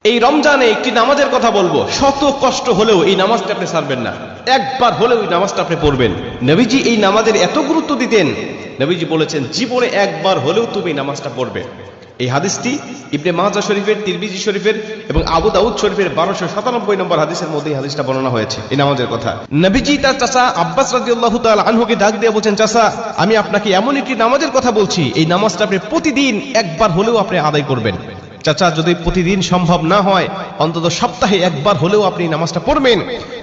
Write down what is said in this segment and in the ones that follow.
এই রমজানে একটি নামাজের কথা বলবো, শত কষ্ট হলেও এই নামাজটা আপনি ছাড়বেন না, একবার হলেও এই নামাজটা আপনি পড়বেন। নবীজি এই নামাজের এত গুরুত্ব দিতেন, নবীজি বলেছেন জীবনে একবার হলেও তুমি এই নামাজটা পড়বে। এই হাদিসটি ইবনে মাজাহ শরীফের, তিরমিজি শরীফের এবং আবু দাউদ শরীফের 1297 নম্বর হাদিসের মধ্যে এই হাদিসটা বর্ণনা হয়েছে এই নামাজের কথা। নবীজি তার চাচা আব্বাস রাদিয়াল্লাহু তাআলা আনহুকে ডাক দিয়ে বলেন, চাচা আমি আপনাকে এমন একটি নামাজের কথা বলছি, এই নামাজটা আপনি প্রতিদিন একবার হলেও আপনি আদায় করবেন। চাচা যদি প্রতিদিন সম্ভব না হয়, অন্তত সপ্তাহে একবার হলেও আপনি নামাজটা পড়বেন।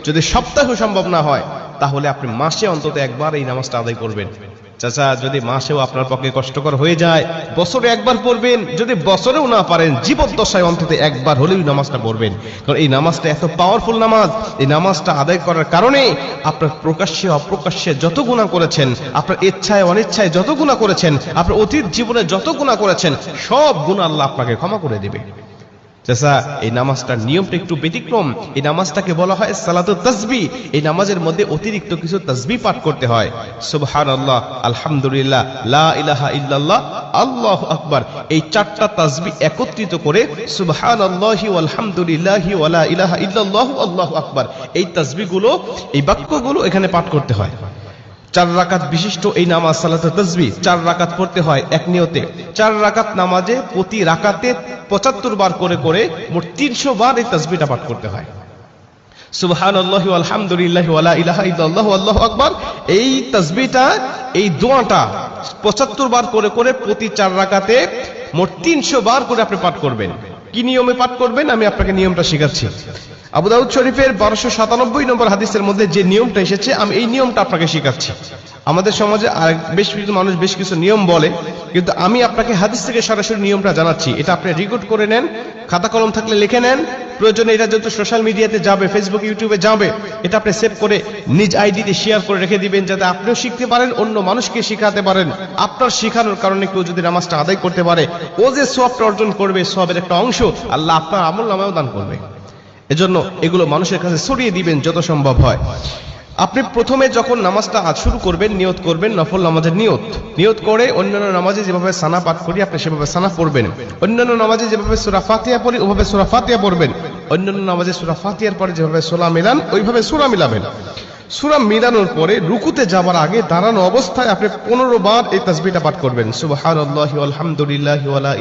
যদি সপ্তাহে সম্ভব না হয়, তাহলে আপনি মাসে অন্তত একবার এই নামাজটা আদায় করবেন। চাচা যদি মাসেও আপনার পক্ষে কষ্টকর হয়ে যায়, বছরে একবার পড়বেন। যদি বছরেও না পারেন, জীবদ্দশায় অন্তত একবার হলেও নামাজটা পড়বেন। কারণ এই নামাজটা এত পাওয়ারফুল নামাজ। এই নামাজটা আদায় করার কারণে আপনার প্রকাশ্যে অপ্রকাশ্যে যত গুনাহ করেছেন, আপনার ইচ্ছায় অনিচ্ছায় যত গুনাহ করেছেন, আপনার অতীত জীবনে যত গুনাহ করেছেন, সব গুনাহ আল্লাহ আপনাকে ক্ষমা করে দেবে। চাচা এই নামাজটার নিয়মটা একটু ব্যতিক্রম। এই নামাজটাকে বলা হয় সালাতুত তাসবিহ। এই নামাজের মধ্যে অতিরিক্ত কিছু তাসবিহ পাঠ করতে হয়। সুবহানাল্লাহ, আলহামদুলিল্লাহ, লা ইলাহা ইল্লাল্লাহ, আল্লাহু আকবার, এই চারটা তাসবিহ একত্রিত করে সুবহানাল্লাহি ওয়াল হামদুলিল্লাহি ওয়া লা ইলাহা ইল্লাল্লাহু আল্লাহু আকবার, এই তাসবিহগুলো, এই বাক্যগুলো এখানে পাঠ করতে হয়। 4 রাকাত বিশিষ্ট এই নামাজ সালাতুত তাসবিহ 4 রাকাত পড়তে হয় এক নিয়তে। 4 রাকাত নামাজে প্রতি রাকাতে 75 বার করে করে মোট 300 বার এই তাসবিহটা পাঠ করতে হয়। সুবহানাল্লাহি ওয়াল হামদুলিল্লাহি ওয়া লা ইলাহা ইল্লাল্লাহু আল্লাহু আকবার, এই তাসবিহটা, এই দোয়াটা 75 বার করে করে প্রতি 4 রাকাতে মোট 300 বার করে আপনি পাঠ করবেন। কি নিয়মে পাঠ করবেন আমি আপনাকে নিয়মটা শেখাচ্ছি। আবু দাউদ শরীফের 1297 নম্বর হাদিসের মধ্যে যে নিয়মটা এসেছে, আমি এই নিয়মটা আপনাকে শেখাচ্ছি। আমাদের সমাজে আর বেশ কিছু মানুষ বেশ কিছু নিয়ম বলে, কিন্তু আমি আপনাকে হাদিস থেকে সরাসরি নিয়মটা জানাচ্ছি। এটা আপনি রেকর্ড করে নেন, খাতা কলম থাকলে লিখে নেন। প্রয়োজনে এটা যত সোশ্যাল মিডিয়াতে যাবে, ফেসবুক ইউটিউবে যাবে, এটা আপনি সেভ করে নিজ আইডিতে শেয়ার করে রেখে দিবেন, যাতে আপনিও শিখতে পারেন, অন্য মানুষকে শেখাতে পারেন। আপনার শেখানোর কারণে কেউ যদি নামাজটা আদায় করতে পারে, ও যে সওয়াবটা অর্জন করবে, সওয়াবের একটা অংশ আল্লাহ আপনার আমলনামায়ও দান করবে। এজন্য এগুলো মানুষের কাছে ছড়িয়ে দিবেন যত সম্ভব হয়। আপনি প্রথমে যখন নামাজটা শুরু করবেন, নিয়ত করবেন, নফল নামাজের নিয়ত করে অন্যান্য নামাজে যেভাবে সানা পাঠ করি আপনি সেভাবে সানা পড়বেন। অন্যান্য নামাজে যেভাবে সূরা ফাতিহা পড়ি ওভাবে সূরা ফাতিহা পড়বেন। অন্যান্য নামাজে সূরা ফাতিহার পরে যেভাবে সূরা মিলান ওইভাবে সূরা মিলাবেন। সূরা মিলানোর পরে রুকুতে যাবার আগে দাঁড়ানো অবস্থায় আপনি 15 বার এই তাসবিহটা পাঠ করবেন। সুবহানাল্লাহি ওয়াল হামদুলিল্লাহি ওয়া লা